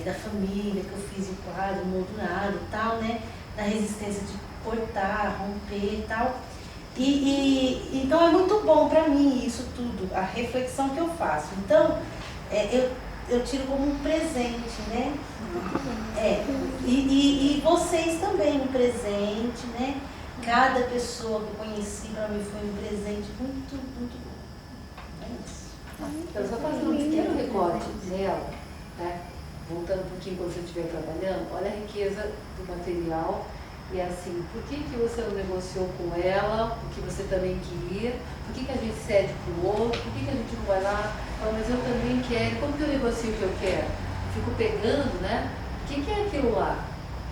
da família, que eu fiz o quadro, o moldurado e tal, né? Da resistência de cortar, romper e tal. Então é muito bom para mim isso tudo, a reflexão que eu faço. Então, eu tiro como um presente, né? E vocês também um presente, né? Cada pessoa que eu conheci para mim foi um presente muito, muito bom. É isso. Eu só fazer um pequeno recorte dela, né? Voltando um pouquinho quando você estiver trabalhando, olha a riqueza do material. E assim, por que você não negociou com ela o que você também queria? Por que a gente cede para o outro? Por que a gente não vai lá? Fala, mas eu também quero. Como que eu negocio o que eu quero? Fico pegando, né? O que é aquilo lá?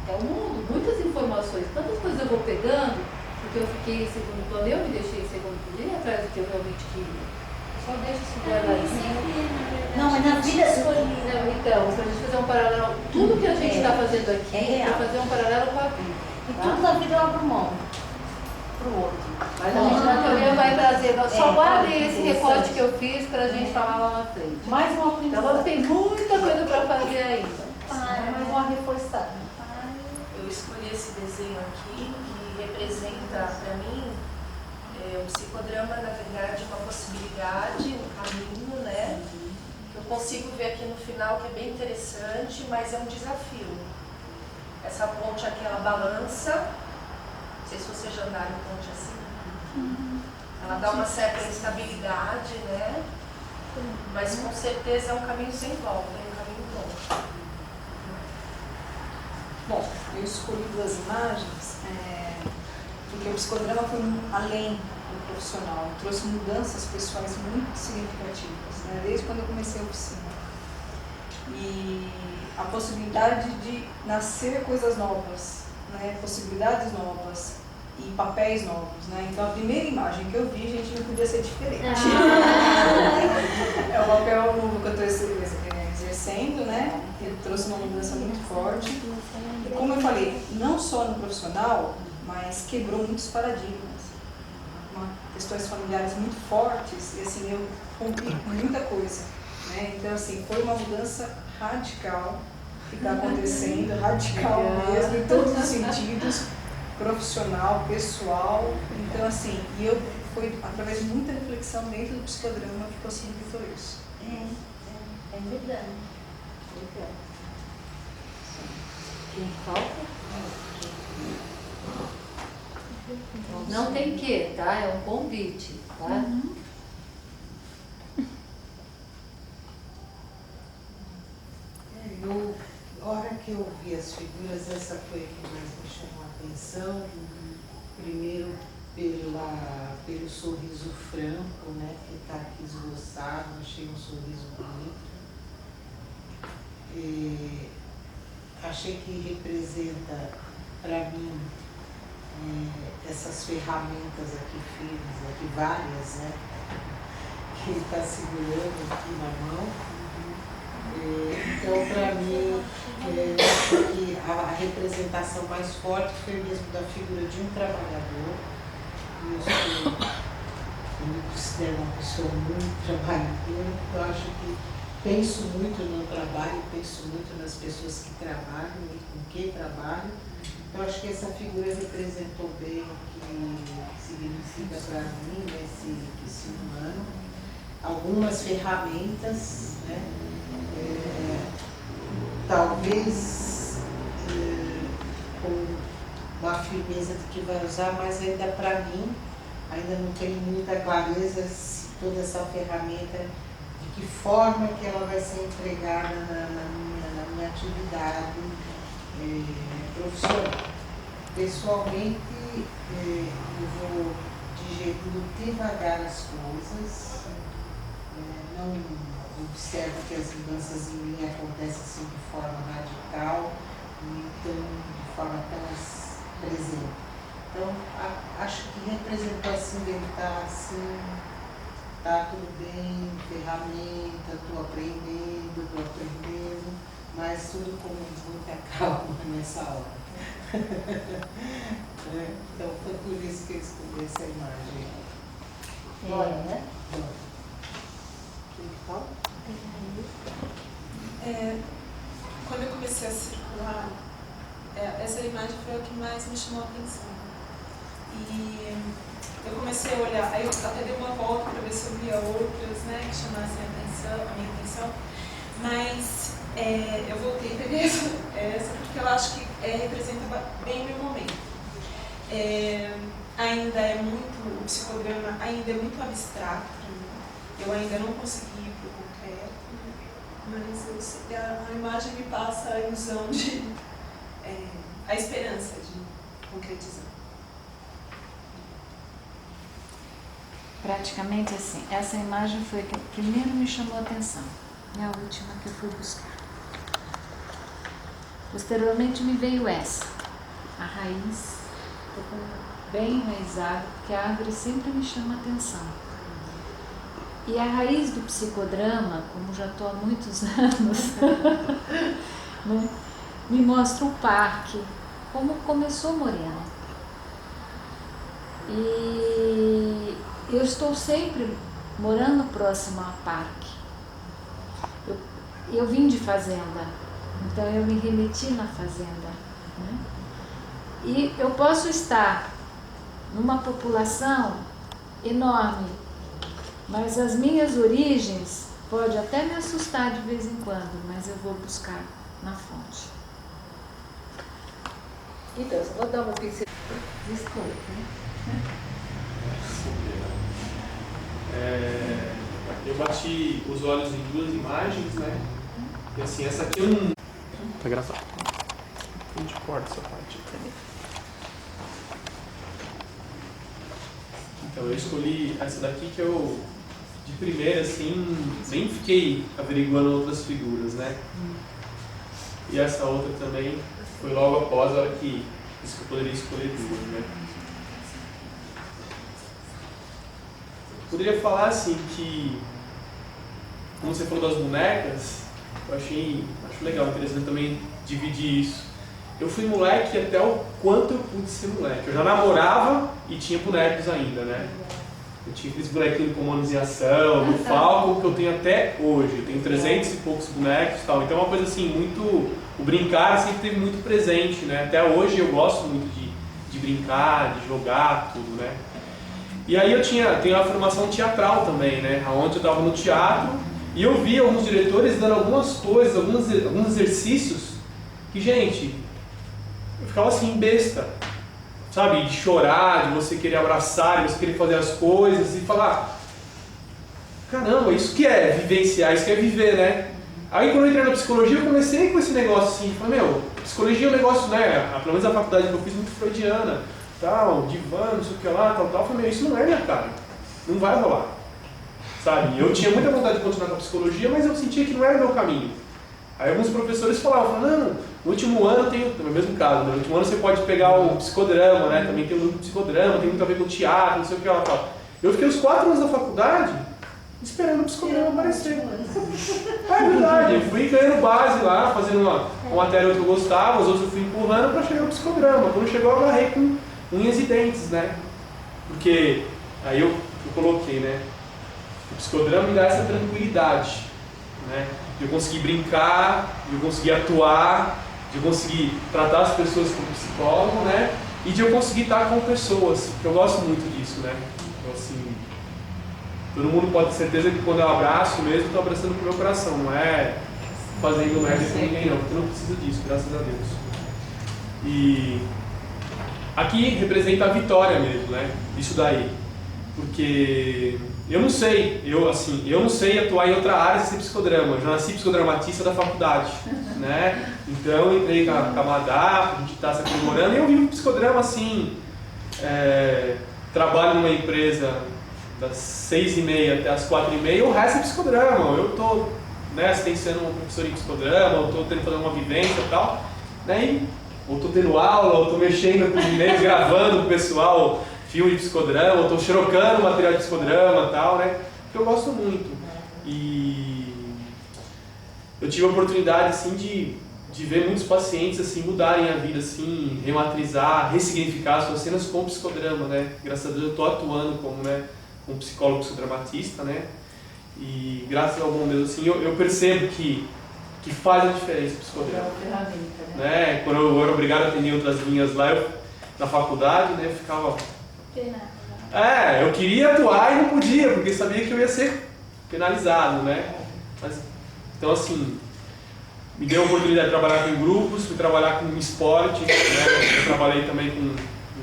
É o mundo, muitas informações. Quantas coisas eu vou pegando porque eu fiquei em segundo plano, eu me deixei em segundo plano, ir atrás do que eu realmente queria. Só deixa isso guardadinho. Não, mas na vida... Não, então, se a gente fazer um paralelo, tudo que a gente está fazendo aqui é fazer um paralelo com a vida. E tudo na vida eu abro mão pro outro. Mas a gente na teoria vai trazer, só guardem esse recorte que eu fiz para a gente falar lá na frente. Mais uma aprendizagem. Então tem muita coisa para fazer ainda. Mais uma reforçada. Eu escolhi esse desenho aqui que representa para mim o psicodrama, na verdade, uma possibilidade, um caminho, né? Que eu consigo ver aqui no final que é bem interessante, mas é um desafio. Essa ponte aqui, ela balança. Não sei se vocês já andaram em ponte assim. Ela dá uma certa instabilidade, né? Mas com certeza é um caminho sem volta, é um caminho bom. Bom, eu escolhi duas imagens porque o psicodrama foi além do profissional, trouxe mudanças pessoais muito significativas, né? Desde quando eu comecei a oficina. E a possibilidade de nascer coisas novas, né? Possibilidades novas e papéis novos, né? Então a primeira imagem que eu vi, gente, não podia ser diferente. É o papel novo que eu estou exercendo, né? Ele trouxe uma mudança muito forte. E como eu falei, não só no profissional, mas quebrou muitos paradigmas. Questões familiares muito fortes, e assim, eu rompi com muita coisa, né? Então assim, foi uma mudança radical que está acontecendo, radical mesmo, em todos os sentidos, profissional, pessoal. Então assim, foi através de muita reflexão dentro do psicodrama que possibilitou isso. É verdade. Quem falta? Não tem que, tá? É um convite, tá? A hora que eu vi as figuras, essa foi a que mais me chamou a atenção. Primeiro pelo sorriso franco, né, que está aqui esboçado, achei um sorriso bonito. Achei que representa para mim essas ferramentas aqui firmes, aqui várias, né, que ele está segurando aqui na mão. Então, para mim, acho que a representação mais forte foi mesmo da figura de um trabalhador. Eu me considero uma pessoa muito trabalhadora, eu acho que penso muito no trabalho, penso muito nas pessoas que trabalham e com que trabalham. Então, acho que essa figura representou bem o que significa para mim esse humano. Algumas ferramentas, né? Talvez com uma firmeza de que vai usar, mas ainda para mim, ainda não tenho muita clareza se toda essa ferramenta, de que forma que ela vai ser empregada na minha atividade profissional. Pessoalmente, eu vou digerindo devagar as coisas, não observo que as mudanças em mim acontecem assim de forma radical e de forma tão presente. Então, acho que representou assim, dele estar assim, tá tudo bem, ferramenta, estou aprendendo, mas tudo com muita calma nessa hora. Então, foi por isso que eu escolhi essa imagem. Né? Quem fala? quando eu comecei a circular, essa imagem foi a que mais me chamou a atenção. E eu comecei a olhar, aí eu até dei uma volta para ver se eu via outras, né, que chamassem a minha atenção, mas eu voltei e peguei essa porque eu acho que representa bem o meu momento. Ainda é muito, o psicodrama ainda é muito abstrato para mim, eu ainda não consegui ir para o concreto, mas a imagem me passa a ilusão de, a esperança de concretizar. Praticamente assim, essa imagem foi a que primeiro me chamou a atenção, e a última que eu fui buscar. Posteriormente me veio essa, a raiz, bem enraizada, porque a árvore sempre me chama a atenção. E a raiz do psicodrama, como já estou há muitos anos, né, me mostra o parque, como começou Morena. E eu estou sempre morando próximo ao parque. Eu vim de fazenda, então eu me remeti na fazenda, né? E eu posso estar numa população enorme, mas as minhas origens podem até me assustar de vez em quando, mas eu vou buscar na fonte. Então, eu vou dar uma pincelada. Desculpa, né? Eu bati os olhos em duas imagens, né? E assim, essa aqui eu não... Tá gravado. A gente corta essa parte. Então, eu escolhi essa daqui que eu, de primeira, assim, nem fiquei averiguando outras figuras, né? E essa outra também foi logo após a hora que eu poderia escolher duas, né? Poderia falar assim que, como você falou das bonecas, eu acho legal, interessante também dividir isso. Eu fui moleque até o quanto eu pude ser moleque. Eu já namorava e tinha bonecos ainda, né? Eu tinha aqueles bonequinhos com humanização, do Falcon, que eu tenho até hoje. Eu tenho 300 e poucos bonecos e tal. Então é uma coisa assim, muito... O brincar sempre teve muito presente, né? Até hoje eu gosto muito de brincar, de jogar, tudo, né? E aí eu tenho a formação teatral também, né? Onde eu estava no teatro e eu vi alguns diretores dando algumas coisas, alguns exercícios que, gente, eu ficava assim, besta, sabe? De chorar, de você querer abraçar, de você querer fazer as coisas e falar, caramba, isso que é vivenciar, isso que é viver, né? Aí quando eu entrei na psicologia eu comecei com esse negócio assim, falei, psicologia é um negócio, né? Pelo menos a faculdade que eu fiz muito freudiana, tal, divã, não sei o que lá, tal. Eu falei, isso não é minha cara, não vai rolar, sabe? Eu tinha muita vontade de continuar com a psicologia, mas eu sentia que não era o meu caminho. Aí alguns professores falavam, não, no último ano no mesmo caso, no último ano você pode pegar o psicodrama, né? Também tem um grupo de psicodrama, tem muito a ver com teatro, não sei o que lá, tal. Eu fiquei os 4 anos da faculdade esperando o psicodrama aparecer. É verdade, eu fui ganhando base lá, fazendo uma matéria que eu gostava, os outros eu fui empurrando para chegar ao psicodrama. Quando chegou eu agarrei com unhas e dentes, né? Porque aí eu coloquei, né? O psicodrama me dá essa tranquilidade, né? De eu conseguir brincar, de eu conseguir atuar, de eu conseguir tratar as pessoas como psicólogo, né? E de eu conseguir estar com pessoas, que eu gosto muito disso, né? Então, assim, todo mundo pode ter certeza que quando eu abraço mesmo, estou abraçando com o meu coração, não é fazendo merda com ninguém não, porque eu não preciso disso, graças a Deus. E aqui representa a vitória mesmo, né? Isso daí. Porque eu não sei atuar em outra área sem ser psicodrama. Eu já nasci psicodramatista da faculdade, né? Então eu entrei com a Madá, a gente está se aprimorando e eu vivo psicodrama assim. Trabalho numa empresa das 6h30 até as 4h30, o resto é psicodrama. Eu estou, né, assistenciando um professor em psicodrama, ou estou tentando fazer uma vivência e tal, né? Ou estou tendo aula, ou estou mexendo com os e-mails, gravando com o pessoal filme de psicodrama, ou estou xerocando material de psicodrama e tal, né? Que eu gosto muito. E eu tive a oportunidade assim de ver muitos pacientes assim mudarem a vida, assim, rematrizar, ressignificar as suas cenas com o psicodrama, né? Graças a Deus eu estou atuando como, né, um psicólogo psicodramatista, né? E graças ao bom Deus, assim, eu percebo que que faz a diferença o É psicodrama. uma ferramenta, né? Né? Quando eu era obrigado a atender outras linhas lá, na faculdade, né, eu ficava... eu queria atuar e não podia, porque sabia que eu ia ser penalizado, né? Mas, então, assim, me deu a oportunidade de trabalhar com grupos, fui trabalhar com esporte, né? Eu trabalhei também com um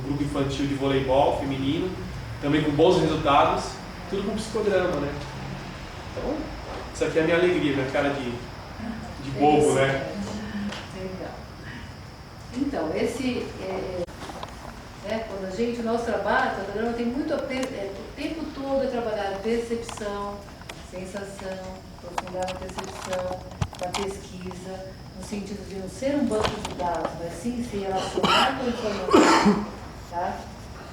grupo infantil de voleibol feminino, também com bons resultados, tudo com psicodrama, né? Então, isso aqui é a minha alegria, minha cara de bobo, né? Legal. Então, esse quando o nosso trabalho, o psicodrama tem muito o tempo todo é trabalhar percepção, sensação, aprofundar a percepção, da pesquisa, no sentido de não ser um banco de dados, mas sim se relacionar com a informação, tá?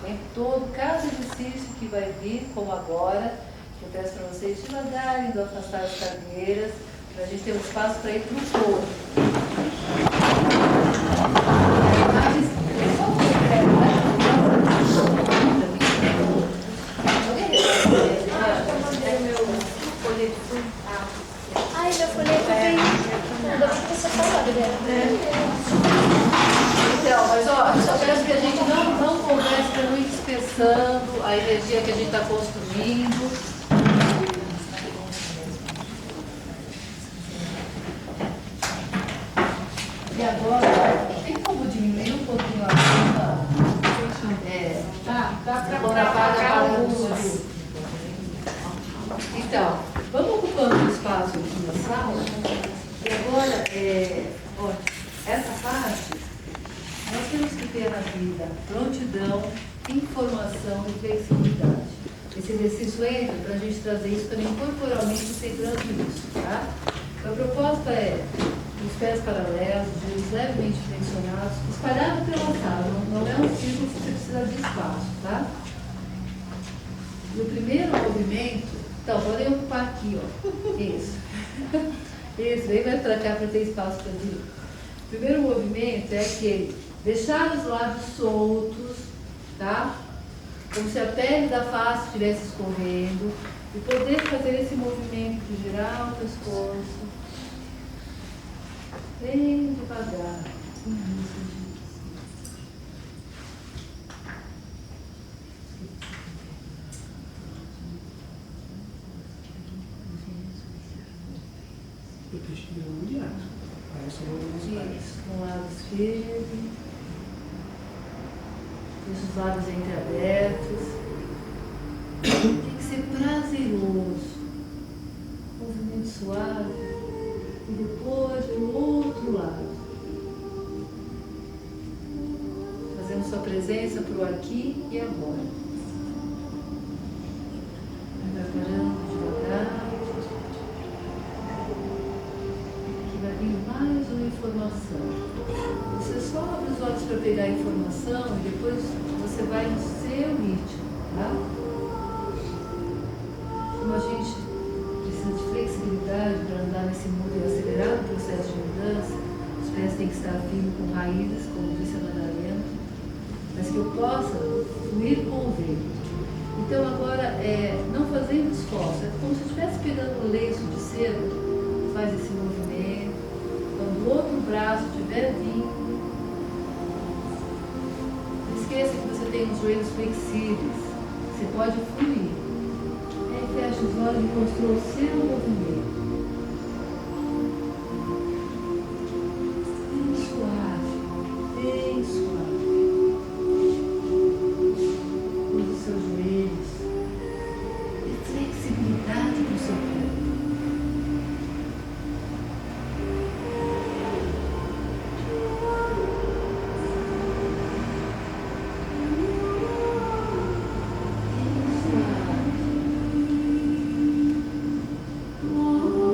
O tempo todo, cada exercício que vai vir, como agora, que eu peço para vocês devagar, indo afastar as cadeiras, para a gente ter um espaço para ir para o corpo. Ai, meu folheto tem. Ainda bem que você falou, Adriana. Então, mas ó, eu só peço que a gente não converse para não ir dispersando a energia que a gente está construindo. E agora, tem como diminuir um pouquinho a luz? Quando apaga a luz. Então, vamos ocupando o espaço aqui na sala. E agora, essa parte, nós temos que ter na vida prontidão, informação e flexibilidade. Esse exercício entra para a gente trazer isso também corporalmente, integrando isso, tá? A proposta é os pés paralelos, joelhos levemente flexionados, espalhados pela sala, não é um círculo que você precisa de espaço, tá? E o primeiro movimento, então, podem ocupar aqui, ó, isso. Isso, vem mais para cá para ter espaço para direita. O primeiro movimento é aquele, deixar os lábios soltos, tá? Como se a pele da face estivesse escorrendo, e poder fazer esse movimento de girar o pescoço, bem devagar. Isso, com lábios firmes, os lábios entreabertos. Tem que ser prazeroso. Movimento suave. E depois para o outro lado. Fazendo sua presença para o aqui e agora. Preparando devagar. Vai vir mais uma informação. Você só abre os olhos para pegar a informação e depois você vai no seu ritmo, tá? Como a gente precisa de flexibilidade para andar nesse mundo e acelerar o processo de mudança, os pés têm que estar firmes com raízes, como disse a Madalena, mas que eu possa fluir com o vento. Então agora, não fazendo esforço, é como se estivesse pegando um lenço de seda, faz esse movimento. Quando o outro braço estiver vindo, não esqueça que você tem os joelhos flexíveis, você pode fluir. E aí fecha os olhos e construa o seu movimento. Bem suave, bem suave. Use os seus joelhos. Dê flexibilidade para o seu corpo. Oh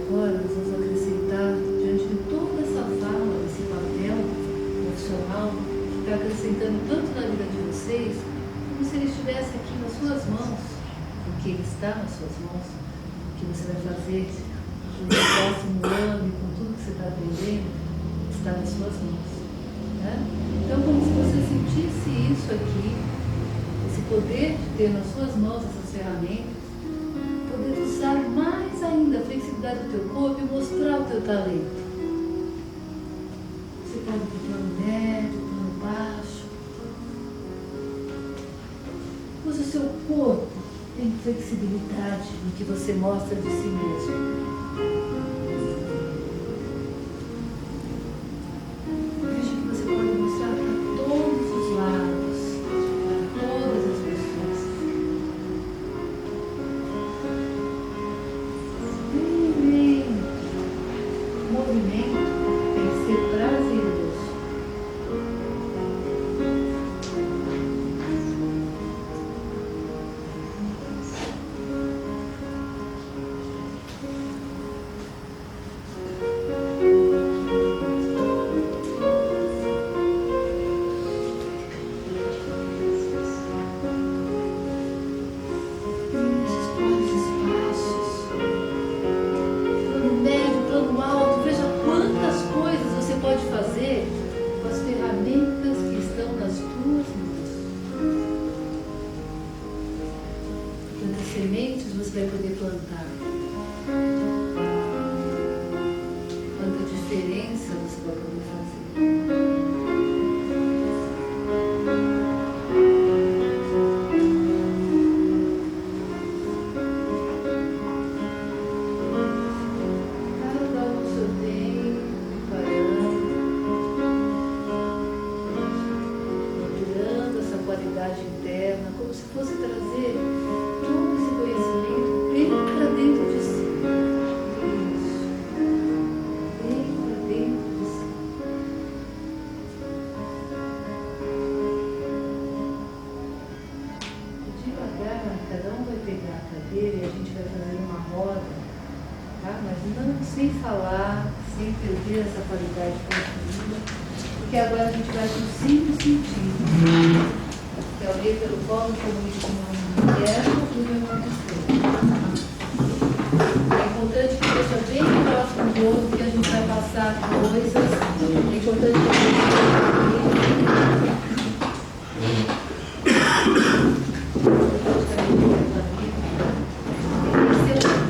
agora nós vamos acrescentar, diante de toda essa fala, esse papel profissional, que está acrescentando tanto na vida de vocês, como se ele estivesse aqui nas suas mãos, porque ele está nas suas mãos, o que você vai fazer no próximo ano, com tudo que você está aprendendo, está nas suas mãos. Né? Então, como se você sentisse isso aqui, esse poder de ter nas suas mãos essas ferramentas, poder usar mais ainda a flexibilidade do teu corpo e mostrar o teu talento. Você pode ir para o plano médio, plano baixo. Use o seu corpo, tem flexibilidade no que você mostra de si mesmo. Veja que você pode mostrar para todos os lados, para todas as pessoas. O movimento tem que ser prazeroso. Sementes você vai poder plantar. Quanta diferença você vai poder fazer. Cada um seu tempo, parando essa qualidade interna, como se fosse trazer todo esse conhecimento bem para dentro de si. Isso. Bem para dentro de si. Devagar, cada um vai pegar a cadeira e a gente vai fazer uma roda, tá? Mas não sem falar, sem perder essa qualidade construída, porque agora a gente vai com 5 sentidos. Que é o meio pelo qual eu comunico com o meu interno e o meu mundo externo. É importante que esteja bem próximo do outro, porque a gente vai passar coisas. É importante que a gente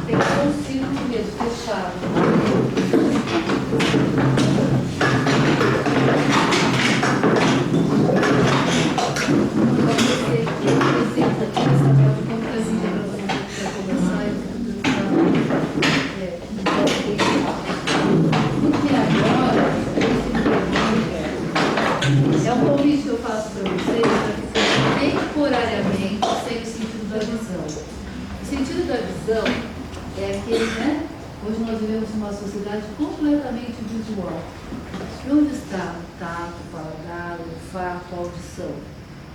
tem que ser um círculo mesmo, fechado. É um convite que eu faço para vocês para que vocês temporariamente tenham o sentido da visão. O sentido da visão é aquele, né? Hoje nós vivemos uma sociedade completamente visual. E onde está o tato, o paladar, o olfato, a audição?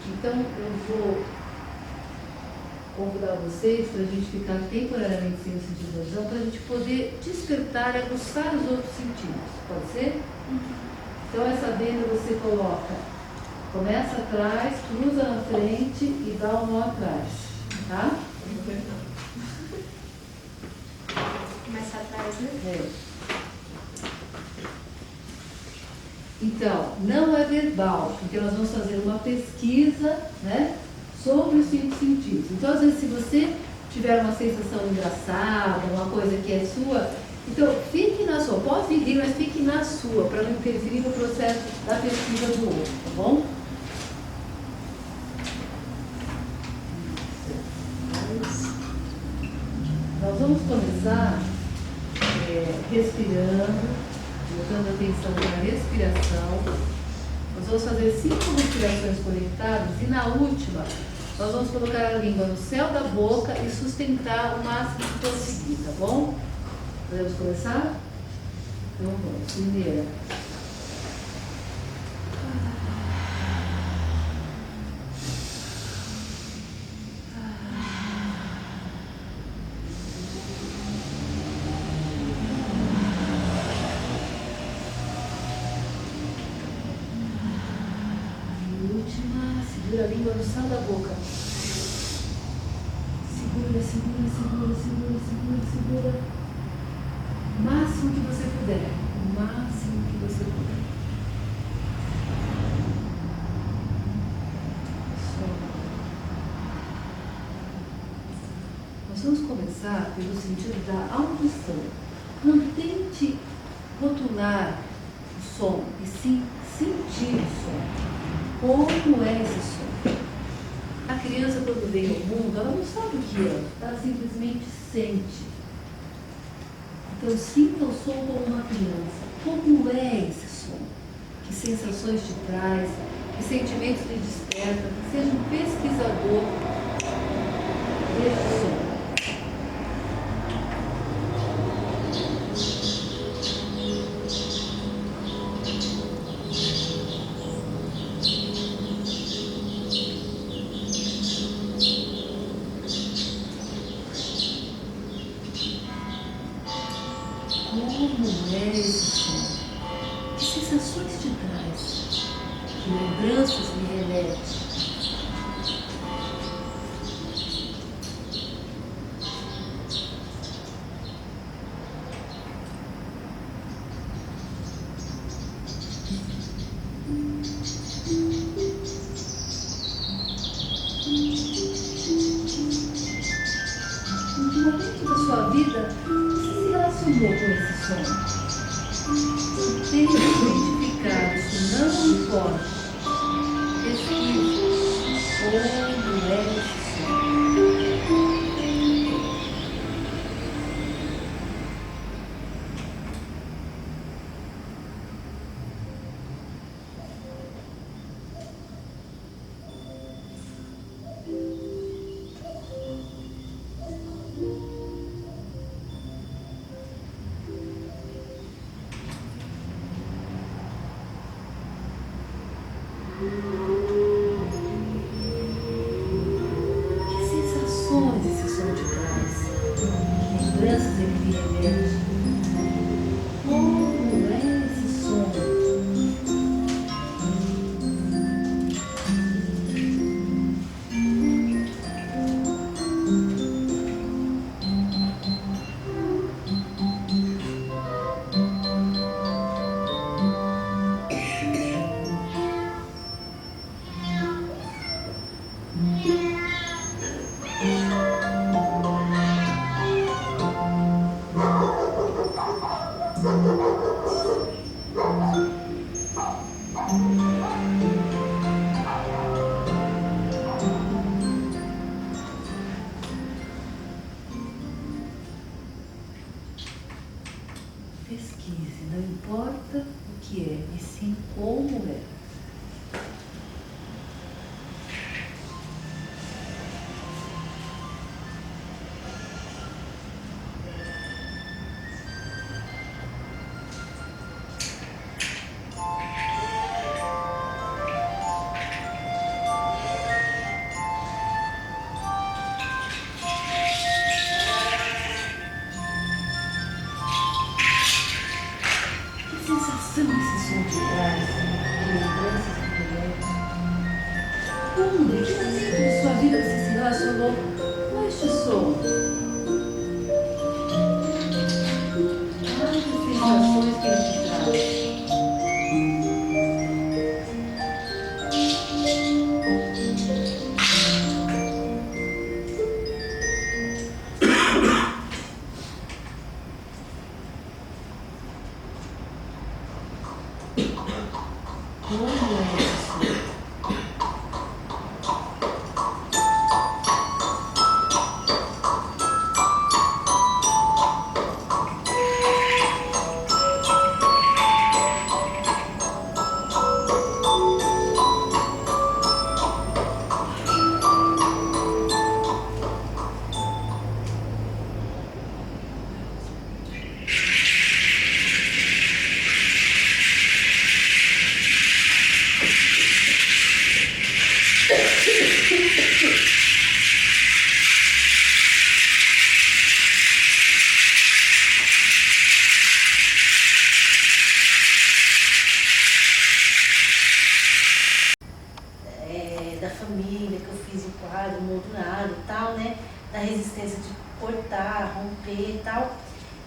Então eu vou convidar vocês para a gente ficar temporariamente sem o sentido da visão, para a gente poder despertar e aguçar os outros sentidos. Pode ser? Então essa venda você coloca, começa atrás, cruza na frente e dá um nó atrás, tá? Começa atrás, né? É. Então, não é verbal, porque nós vamos fazer uma pesquisa, né, sobre os 5 sentidos. Então, às vezes, se você tiver uma sensação engraçada, uma coisa que é sua, então fique na sua, pode vir, mas fique na sua, para não interferir no processo da pesquisa do outro, tá bom? Nós vamos começar respirando, botando atenção na respiração. Nós vamos fazer 5 respirações conectadas e na última nós vamos colocar a língua no céu da boca e sustentar o máximo que conseguir, tá bom? Podemos começar? Então vamos. Primeira. língua no céu da boca. Segura, segura, segura, segura, segura, segura. O máximo que você puder. O máximo que você puder. Nós vamos começar pelo sentido da audição. Não tente rotular o som, e sim sentir o som. Como é esse som? A criança, quando vem ao mundo, ela não sabe o que é, ela simplesmente sente. Então, sinta o som como uma criança. Como é esse som? Que sensações te traz? Que sentimentos lhe desperta? Seja um pesquisador desse som. Como é esse som? Que sensações te traz? Que lembranças me remete? Em que momento da sua vida você se relacionou com esse som? Tente identificar, isso não importa. Pesquise como é esse som. Que sensações esse som te traz? Que lembranças ele lhe remete? Como é esse som? Pesquise, não importa o que é, e sim como é. Que sensação esse som te traz? Que lembranças me remete? Quando, em que momento de sua vida você se relacionou com este som? Quais as sensações que ele te traz? Como é esse som? cortar, romper e tal.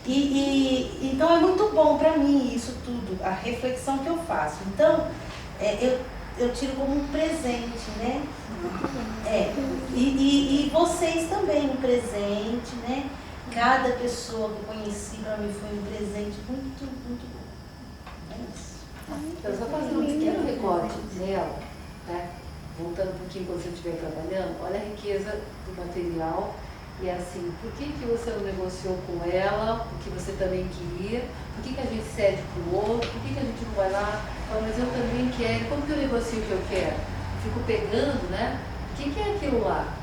Então é muito bom para mim isso tudo, a reflexão que eu faço. Então, eu tiro como um presente, né? E vocês também um presente, né? Cada pessoa que eu conheci para mim foi um presente muito, muito bom. É isso. Eu só fazer um pequeno recorte dela, tá? Voltando um pouquinho quando você estiver trabalhando, olha a riqueza do material. E assim, por que você não negociou com ela o que você também queria? Por que a gente cede para o outro? Por que a gente não vai lá? Fala, mas eu também quero. Como que eu negocio o que eu quero? Fico pegando, né? O que é aquilo lá?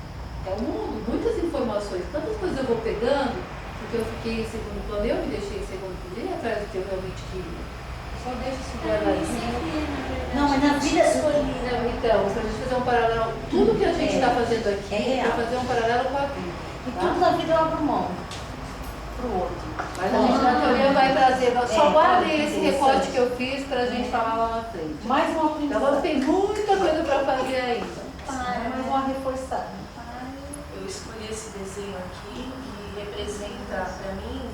É o mundo, muitas informações. Tantas coisas eu vou pegando, porque eu fiquei em segundo plano, eu me deixei em segundo plano, ir atrás do que eu realmente queria. Só deixa isso guardadinho. Não, mas na vida Não, então, se a gente fazer um paralelo, tudo que a gente está fazendo aqui é fazer um paralelo com a vida. E tudo na vida eu abro mão pro outro. Mas a gente na teoria vai trazer, só guardem esse recorte que eu fiz para a gente falar lá na frente. Mais uma aprendizagem. Então tem muita coisa para fazer ainda. Mais uma reforçada. Eu escolhi esse desenho aqui que representa para mim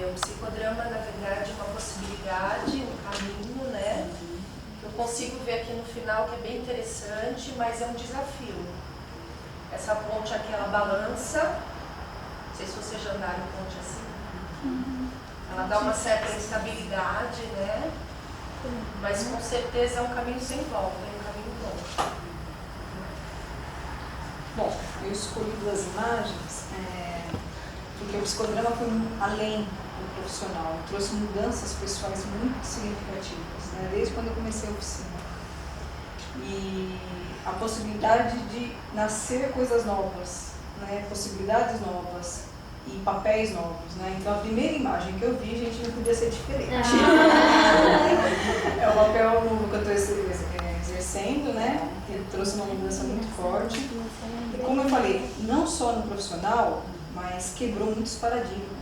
o psicodrama, na verdade, uma possibilidade, um caminho, né? Que eu consigo ver aqui no final que é bem interessante, mas é um desafio. Essa ponte aqui, ela balança. Não sei se vocês já andaram em ponte assim. Ela dá uma certa instabilidade, né? Mas com certeza é um caminho sem volta, é um caminho bom. Bom, eu escolhi duas imagens porque o psicodrama foi além do profissional, trouxe mudanças pessoais muito significativas, né? Desde quando eu comecei a oficina. E a possibilidade de nascer coisas novas, né? Possibilidades novas e papéis novos, né? Então a primeira imagem que eu vi, gente, não podia ser diferente. É o papel novo que eu estou exercendo, né? Ele trouxe uma mudança muito forte. E como eu falei, não só no profissional, mas quebrou muitos paradigmas.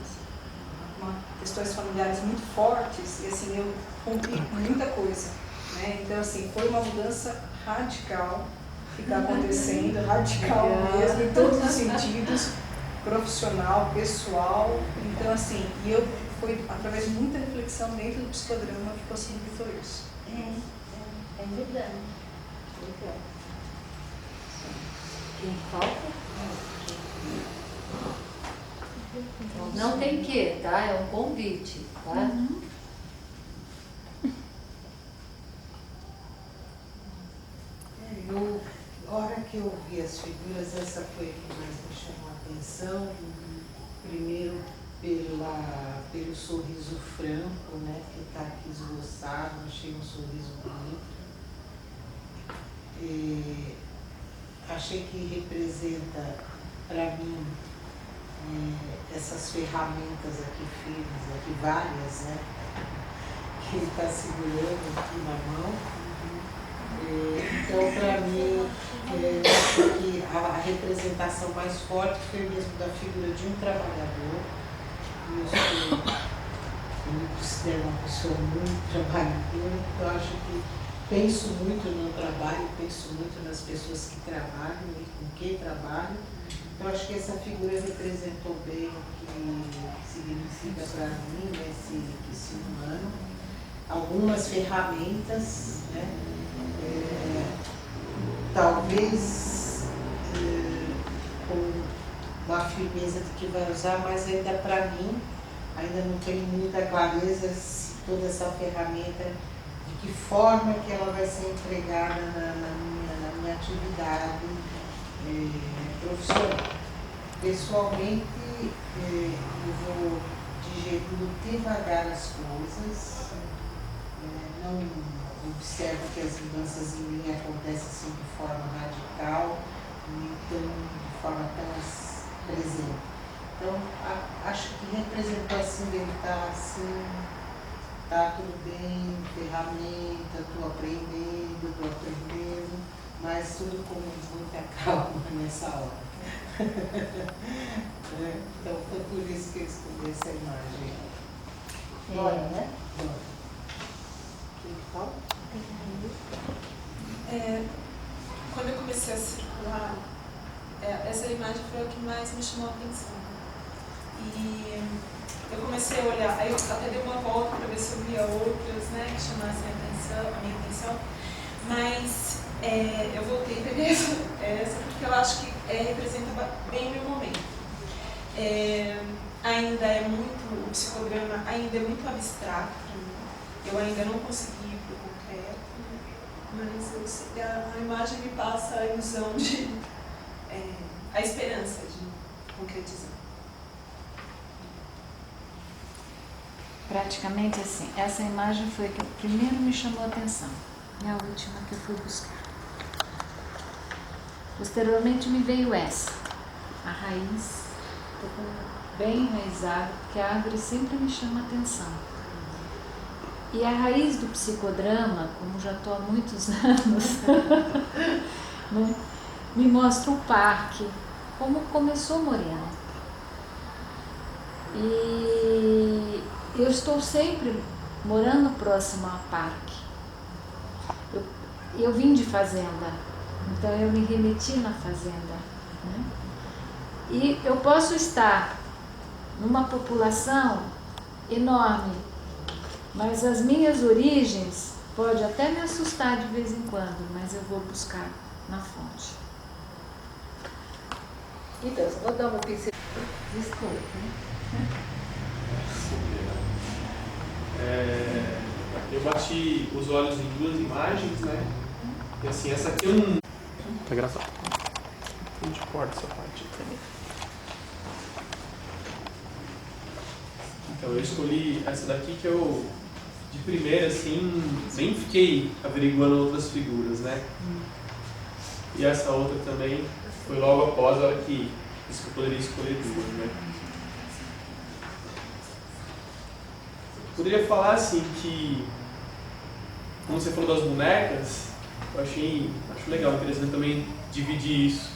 Questões familiares muito fortes, e assim, eu rompi com muita coisa, né? Então assim, foi uma mudança radical que está acontecendo, radical mesmo, em todos os sentidos, profissional, pessoal. Então assim, foi através de muita reflexão dentro do psicodrama que possibilitou isso. É verdade. Quem falta? Não tem que, tá? É um convite, tá? A hora que eu vi as figuras, essa foi a que mais me chamou a atenção. Primeiro pelo sorriso franco, né, que está aqui esboçado, achei um sorriso bonito. Achei que representa para mim essas ferramentas aqui firmes, aqui várias, né, que ele está segurando aqui na mão. Então, para mim, acho que a representação mais forte foi mesmo da figura de um trabalhador. Eu me considero uma pessoa muito trabalhadora, então acho que penso muito no trabalho, penso muito nas pessoas que trabalham e com quem trabalham. Então acho que essa figura representou bem o que significa para mim esse humano. Algumas ferramentas, né? Talvez com uma firmeza de que vai usar, mas ainda para mim, ainda não tenho muita clareza se toda essa ferramenta, de que forma que ela vai ser empregada na minha atividade profissional. Pessoalmente, eu vou digerindo devagar as coisas, não observo que as mudanças em mim acontecem assim de forma radical, então de forma tão presente. Então, acho que representou assim, dele estar assim, tá tudo bem, ferramenta, estou aprendendo, mas tudo com muita calma nessa hora. Então foi por isso que eu escolhi essa imagem. Bora, né? Bora. Quem fala? Quando eu comecei a circular, essa imagem foi a que mais me chamou a atenção. comecei a olhar, aí eu até dei uma volta para ver se eu via outras, né, que chamassem a minha atenção, mas eu voltei a pegar essa porque eu acho que representa bem o meu momento. Ainda é muito, o psicodrama ainda é muito abstrato para mim, eu ainda não consegui ir para o concreto, mas a imagem me passa a ilusão de, a esperança de concretizar. Praticamente assim, essa imagem foi a que primeiro me chamou a atenção, e a última que eu fui buscar. Posteriormente me veio essa, a raiz, bem enraizada, porque a árvore sempre me chama a atenção. E a raiz do psicodrama, como já estou há muitos anos, né, me mostra o parque, como começou Morena. E eu estou sempre morando próximo ao parque. Eu vim de fazenda, então eu me remeti na fazenda, né? E eu posso estar numa população enorme, mas as minhas origens podem até me assustar de vez em quando, mas eu vou buscar na fonte. Então, eu vou dar uma pincelada. Desculpa, né? Eu bati os olhos em duas imagens, né? E assim, essa aqui eu não... Tá gravado. A gente corta essa parte também. Então, eu escolhi essa daqui que eu, de primeira, assim, nem fiquei averiguando outras figuras, né? E essa outra também foi logo após a hora que eu poderia escolher duas, né? Poderia falar assim que, como você falou das bonecas, eu acho legal, interessante também dividir isso.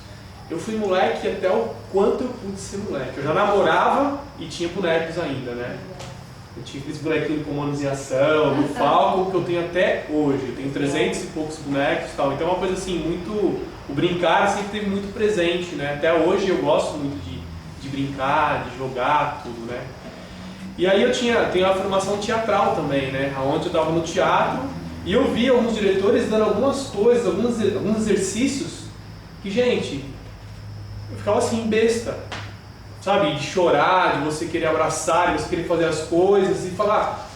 Eu fui moleque até o quanto eu pude ser moleque. Eu já namorava e tinha bonecos ainda, né? Eu tinha aqueles bonequinhos com Comandos em Ação, do Falcon, que eu tenho até hoje. Eu tenho 300 e poucos bonecos e tal. Então é uma coisa assim, muito... O brincar sempre teve muito presente, né? Até hoje eu gosto muito de brincar, de jogar, tudo, né? E aí eu tenho a formação teatral também, né? Onde eu estava no teatro e eu vi alguns diretores dando algumas coisas, alguns exercícios que, gente, eu ficava assim, besta, sabe? De chorar, de você querer abraçar, de você querer fazer as coisas e falar,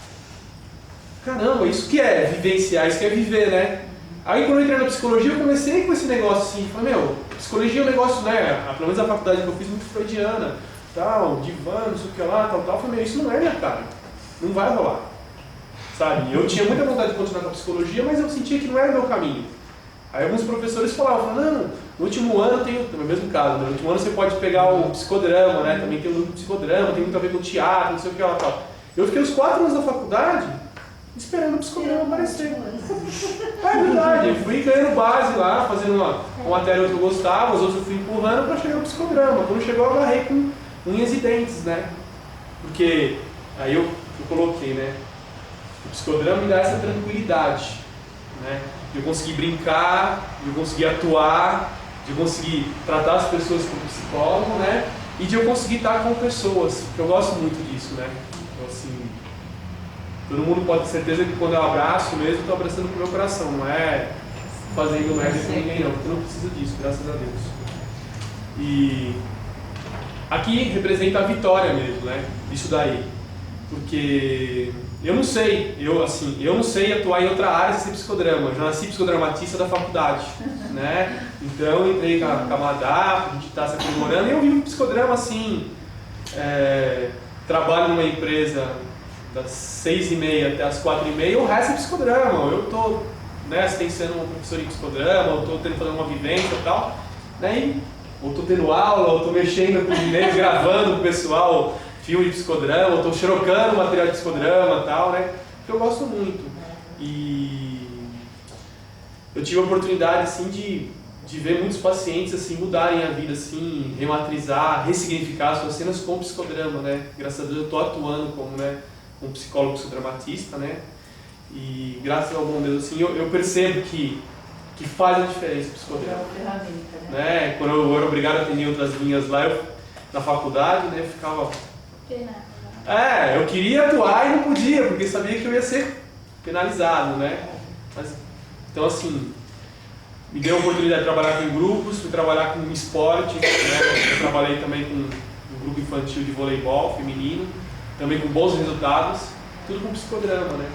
caramba, isso que é vivenciar, isso que é viver, né? Aí quando eu entrei na psicologia eu comecei com esse negócio assim, falei, psicologia é um negócio, né? Pelo menos a faculdade que eu fiz muito freudiana, tal, divã, não sei o que lá, tal. Eu falei, isso não é minha cara, não vai rolar, sabe? Eu tinha muita vontade de continuar com a psicologia, mas eu sentia que não era o meu caminho. Aí alguns professores falavam, não, no último ano no mesmo caso, no último ano você pode pegar o psicodrama, né? Também tem um grupo de psicodrama, tem muito a ver com teatro, não sei o que lá, tal. Eu fiquei os 4 anos da faculdade esperando o psicodrama aparecer. É verdade, eu fui ganhando base lá, fazendo uma matéria que eu gostava, os outros eu fui empurrando para chegar ao psicodrama. Quando chegou eu agarrei com unhas e dentes, né? Porque aí eu coloquei, né? O psicodrama me dá essa tranquilidade, né? De eu conseguir brincar, de eu conseguir atuar, de eu conseguir tratar as pessoas como psicólogo, né? E de eu conseguir estar com pessoas, que eu gosto muito disso, né? Então, assim, todo mundo pode ter certeza que quando eu abraço mesmo, estou abraçando com o meu coração, não é fazendo merda com ninguém não, porque eu não preciso disso, graças a Deus. E aqui representa a vitória mesmo, né? Isso daí. Porque eu não sei atuar em outra área sem ser psicodrama. Eu já nasci psicodramatista da faculdade, né? Então eu entrei com a Madá, a gente está se aprimorando e eu vivo psicodrama assim. Trabalho numa empresa das 6h30 até as 4h30, o resto é psicodrama. Eu estou, né, assistindo um professor em psicodrama, eu estou tendo que fazer uma vivência e tal, né? Ou estou tendo aula, ou estou mexendo com e-mails, gravando com o pessoal filme de psicodrama, ou estou xerocando material de psicodrama e tal, né? Que eu gosto muito. E eu tive a oportunidade assim de ver muitos pacientes assim mudarem a vida, assim, rematrizar, ressignificar as suas cenas com o psicodrama, né? Graças a Deus eu estou atuando como, né, um psicólogo psicodramatista, né? E graças ao bom Deus assim eu percebo que faz a diferença o psicodrama. É uma ferramenta, né? Quando eu era obrigado a atender outras linhas lá, na faculdade, né, eu ficava Eu queria atuar e não podia, porque sabia que eu ia ser penalizado, né? Então, assim, me deu a oportunidade de trabalhar com grupos, fui trabalhar com esporte, né? Eu trabalhei também com um grupo infantil de voleibol feminino, também com bons resultados, tudo com psicodrama, né?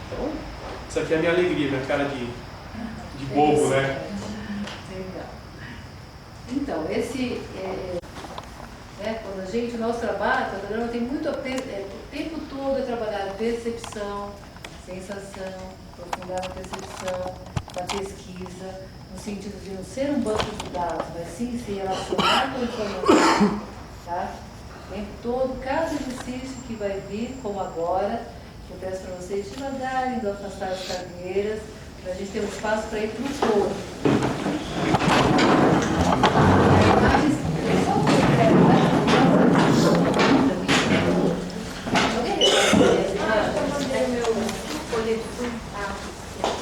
Então, isso aqui é a minha alegria, minha cara de bobo, né? Legal. Então, quando o nosso trabalho, o psicodrama tem muito, o tempo todo é trabalhar percepção, sensação, aprofundar a percepção, da pesquisa, no sentido de não ser um banco de dados, mas sim se relacionar com a informação, tá? O tempo todo, cada exercício que vai vir, como agora, que eu peço para vocês devagar, indo afastar as cadeiras, para a gente ter um espaço para ir para o corpo.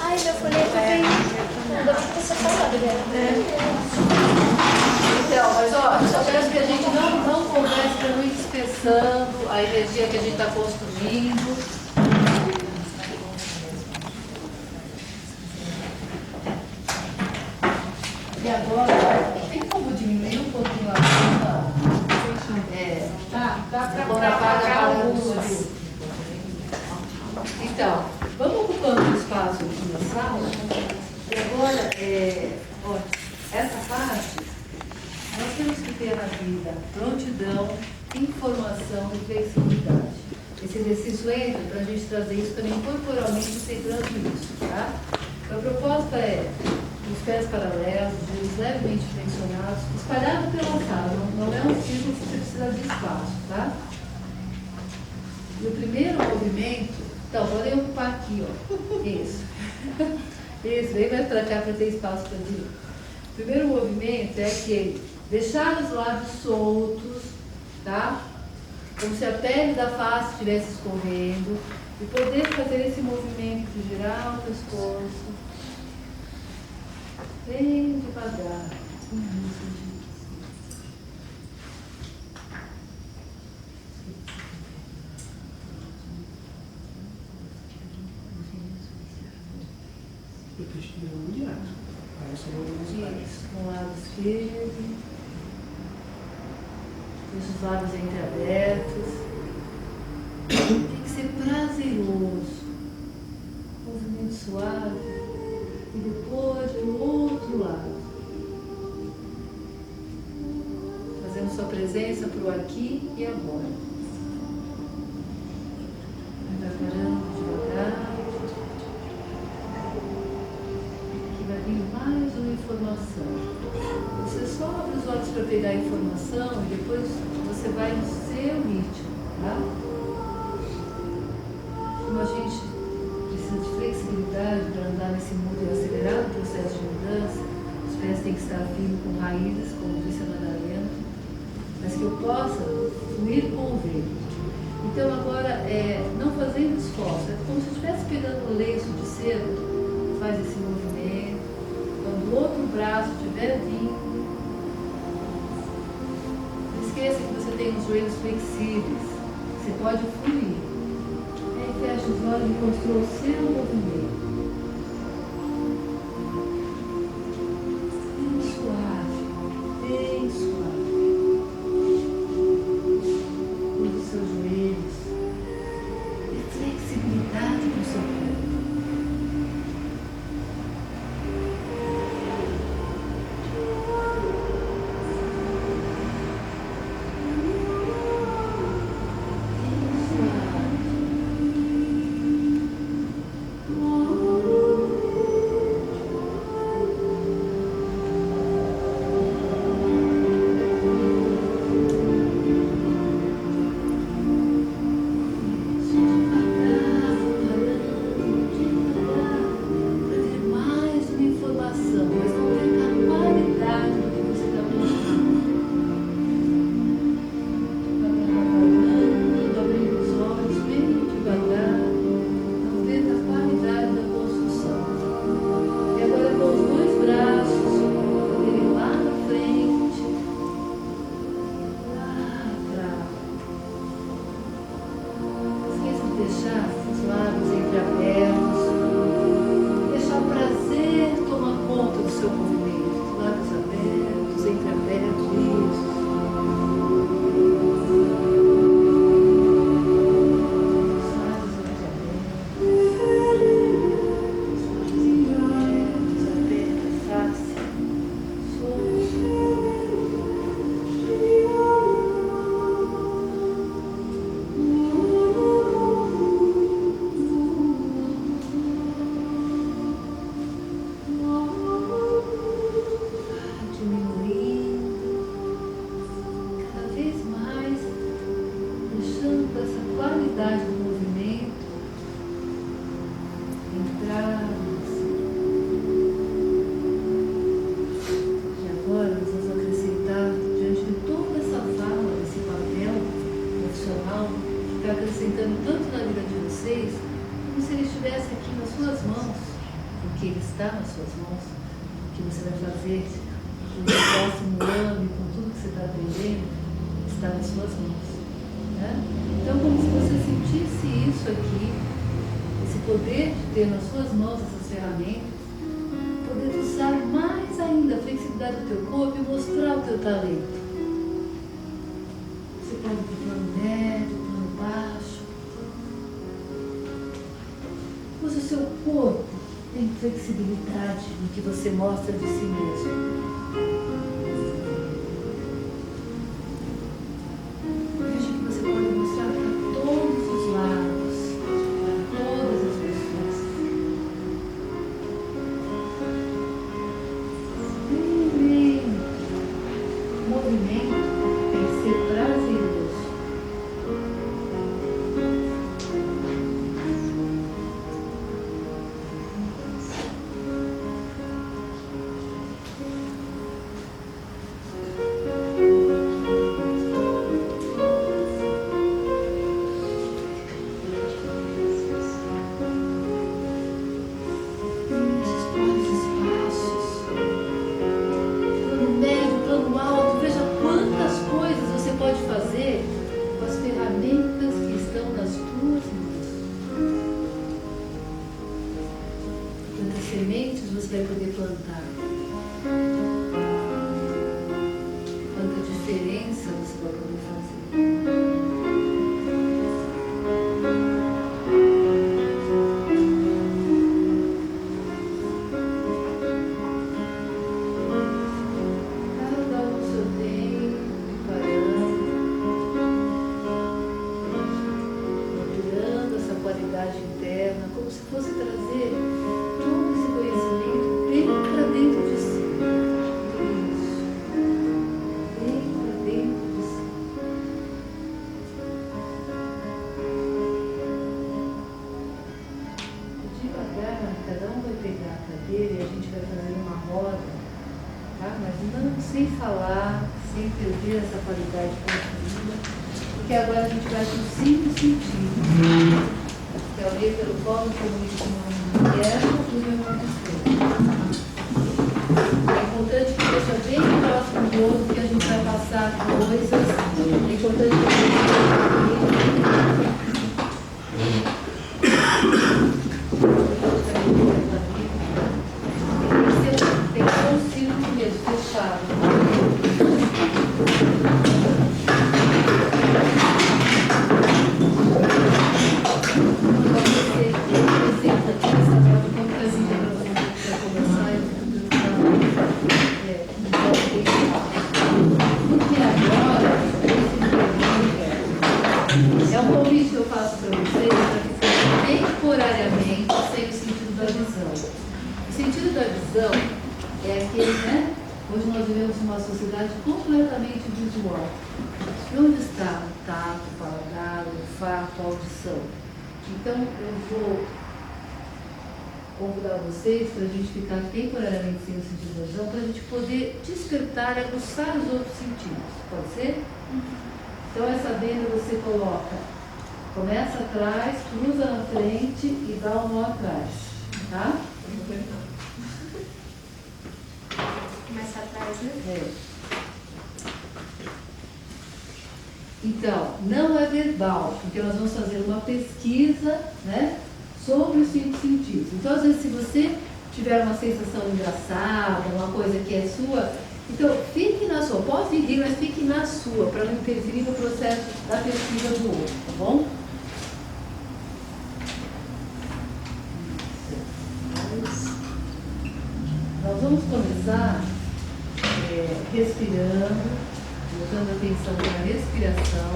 Ai, meu folheto tem. Ainda bem que você falou, Adriana. Então, mas ó, só peço que a gente não converse para não ir dispersando a energia que a gente está construindo. E agora, tem como diminuir um pouquinho a luz? Dá pra Quando apaga a luz. Então, vamos ocupando o espaço aqui na sala. E agora, olha, essa parte, nós temos que ter na vida prontidão, informação e flexibilidade. Esse exercício entra para a gente trazer isso também corporalmente, integrando isso, tá? A proposta é os pés paralelos, os levemente flexionados, espalhados pela sala, não é um círculo que você precisa de espaço, tá? E o primeiro movimento, então, podem ocupar aqui, ó, isso. Isso, vem mais para cá para ter espaço para direita. O primeiro movimento é aquele, deixar os lábios soltos, tá? Como se a pele da face estivesse escorrendo, e poder fazer esse movimento de girar o pescoço, bem devagar. Isso, com lábios firmes, os lábios entreabertos. Tem que ser prazeroso. Movimento suave. E depois para o outro lado. Fazendo sua presença para o aqui e agora. Vai parando devagar. Vai vir mais uma informação. Você só abre os olhos para pegar a informação e depois você vai no seu ritmo, tá? Como a gente precisa de flexibilidade para andar nesse mundo e acelerar o processo de mudança, os pés têm que estar firmes com raízes, como disse a Madalena, mas que eu possa fluir com o vento. Então agora, não fazendo esforço, é como se estivesse pegando um lenço de seda, faz esse movimento. Quando o outro braço estiver vindo, não esqueça que você tem os joelhos flexíveis, você pode fluir. Aí fecha os olhos e construa o seu movimento. Bem suave, bem suave. Use os seus joelhos. Dê flexibilidade para o seu corpo. Oh deixar os lábios entreabertos, deixar o prazer tomar conta do seu movimento. Lábios abertos, entreabertos, isso. Flexibilidade no que você mostra de si mesmo. Veja que você pode mostrar para todos os lados, para todas as pessoas. Bem, o movimento tem que ser prazeroso. Sem falar, sem perder essa qualidade construída, porque agora a gente vai para o 5 sentidos, que é o ver pelo qual me comunico com o meu interno e o meu mundo externo. É importante que esteja bem próximo do outro, porque a gente vai passar coisas. É importante que tem que ser um círculo mesmo, fechado. É um convite que eu faço para vocês para que seja temporariamente sem o sentido da visão. O sentido da visão é aquele, né? Hoje nós vivemos uma sociedade completamente visual. E onde está o tato, o paladar, o olfato, a audição? Então eu vou convidar vocês para a gente ficar temporariamente sem o sentido da visão, para a gente poder despertar e aguçar os outros sentidos. Pode ser? Então essa venda você coloca, começa atrás, cruza na frente e dá um nó atrás, tá? Começa atrás, né? É. Então, não é verbal, porque nós vamos fazer uma pesquisa, né, sobre os 5 sentidos. Então, às vezes, se você tiver uma sensação engraçada, uma coisa que é sua, então fique na sua, pode rir, mas fique na sua, para não interferir no processo da pesquisa do outro, tá bom? Nós vamos começar respirando, botando atenção na respiração.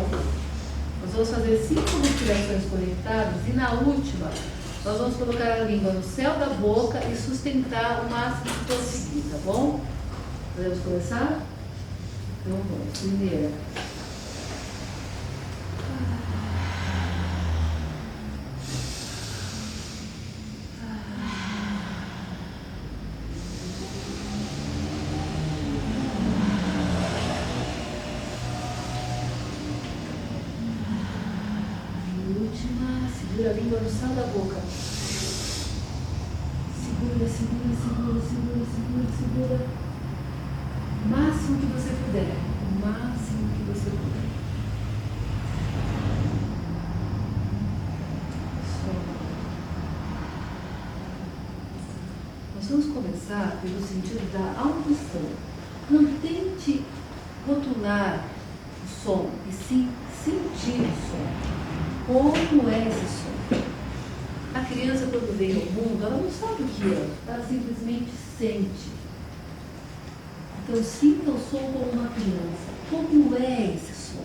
Nós vamos fazer 5 respirações conectadas e na última nós vamos colocar a língua no céu da boca e sustentar o máximo que conseguir, tá bom? Podemos começar? Então vamos. Primeira. Segura a língua no céu da boca. Segura, segura, segura, segura, segura, segura. O máximo que você puder. O máximo que você puder. Solta. Nós vamos começar pelo sentido da audição. Não tente rotular o som, e sim sentir o som. Como é esse som? A criança, quando vem ao mundo, ela não sabe o que é, ela simplesmente sente. Então, sinta o som como uma criança. Como é esse som?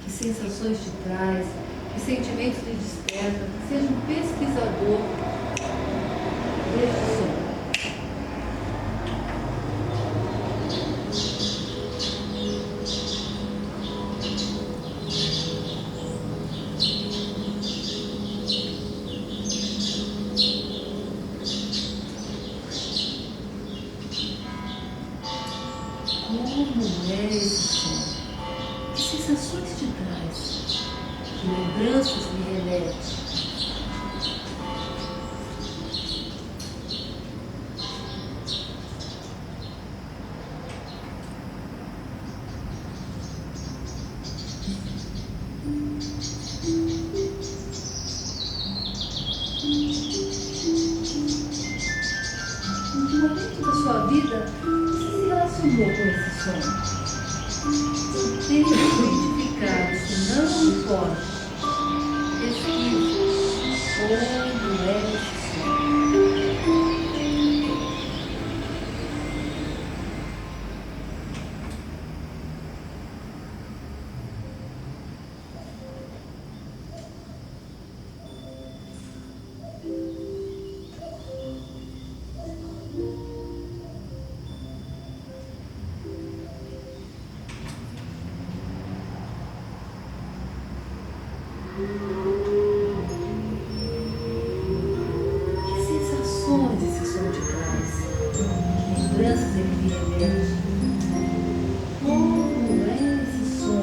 Que sensações te traz? Que sentimentos te desperta? Seja um pesquisador desse som. Como é esse som? Que sensações te traz? Que lembranças me remete? Em que momento da sua vida você se relacionou com esse som? Tente identificar, isso não importa. Pesquise como é esse som. Que sensações esse som te traz? Que lembranças ele me remete? Como é esse som?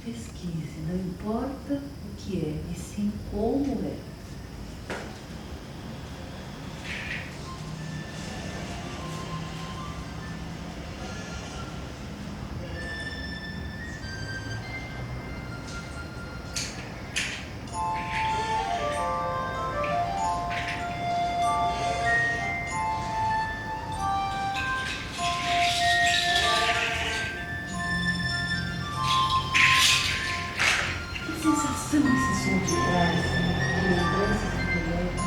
Pesquise, não importa o que é, e sim como é. Que sensação esse som te traz? Que lembranças te remete?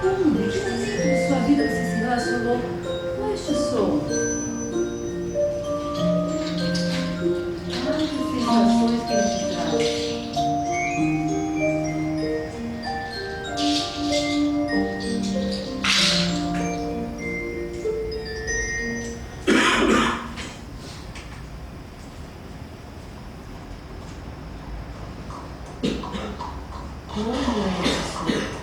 Como, em que momento de sua vida você se relacionou com este som? Quais as sensações que ele te traz? cheiro.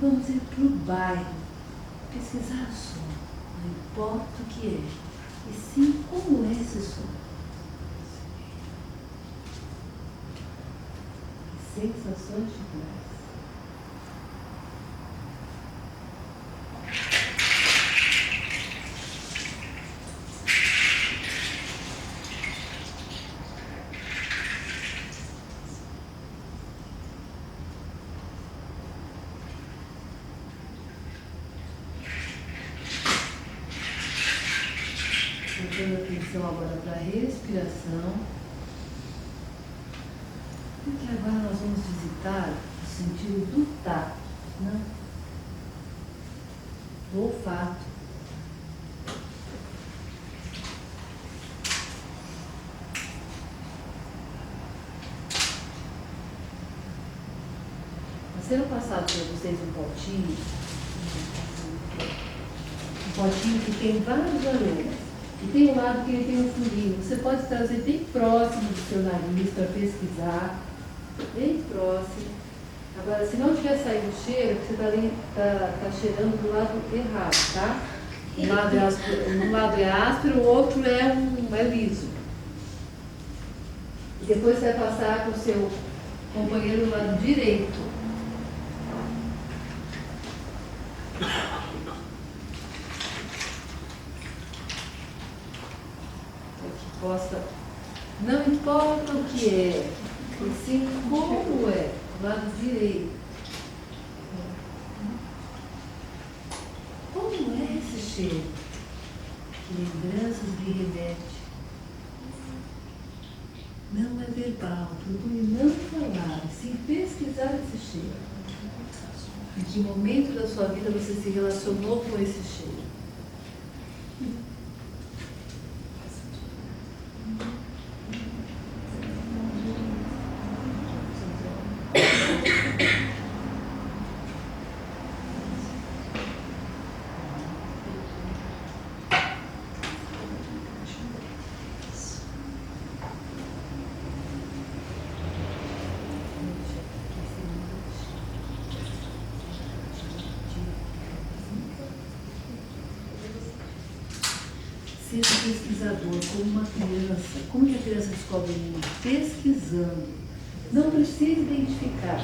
Vamos ir para o bairro, pesquisar o som, não importa o que é, e sim como é esse som. Sensações de paz. Prestando atenção agora para a respiração. Porque agora nós vamos visitar o sentido do tato, né? Do olfato. Está sendo passado para vocês um potinho que tem vários aromas. E tem um lado que ele tem um furinho. Você pode trazer bem próximo do seu nariz para pesquisar. Bem próximo. Agora, se não tiver saído o cheiro, você está cheirando do lado errado, tá? Um lado é áspero, o outro é liso. E depois você vai passar para o seu companheiro do lado direito. Não importa o que é, e sim como é, do lado direito. Como é esse cheiro? Que lembranças lhe remete? Não é verbal, procure não falar, sim pesquisar esse cheiro. Em que momento da sua vida você se relacionou com esse cheiro? Seja pesquisador, como uma criança. Como que a criança descobre o mundo? Pesquisando. Não precisa identificar.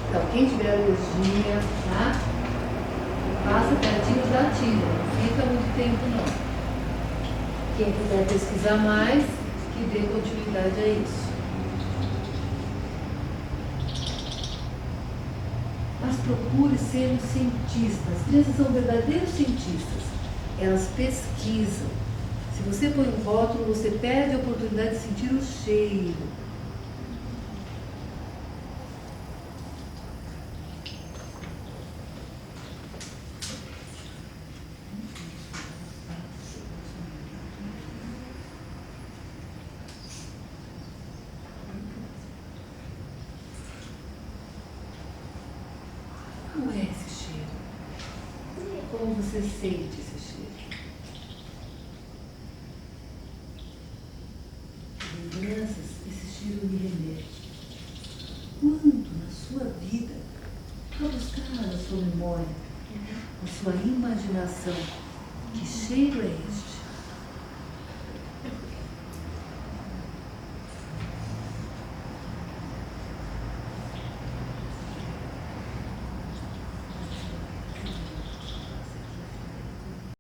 Então, quem tiver alergia, tá? Passa pertinho da tira. Não fica muito tempo, não. Quem puder pesquisar mais, que dê continuidade a isso. Mas procure ser um cientista. As crianças são verdadeiros cientistas. Elas pesquisam. Se você põe um rótulo, você perde a oportunidade de sentir o cheiro. Como é esse cheiro? Como você sente esse cheiro? Lembranças, esse cheiro me remete. Quando na sua vida, para buscar a sua memória, a sua imaginação, que cheiro é este?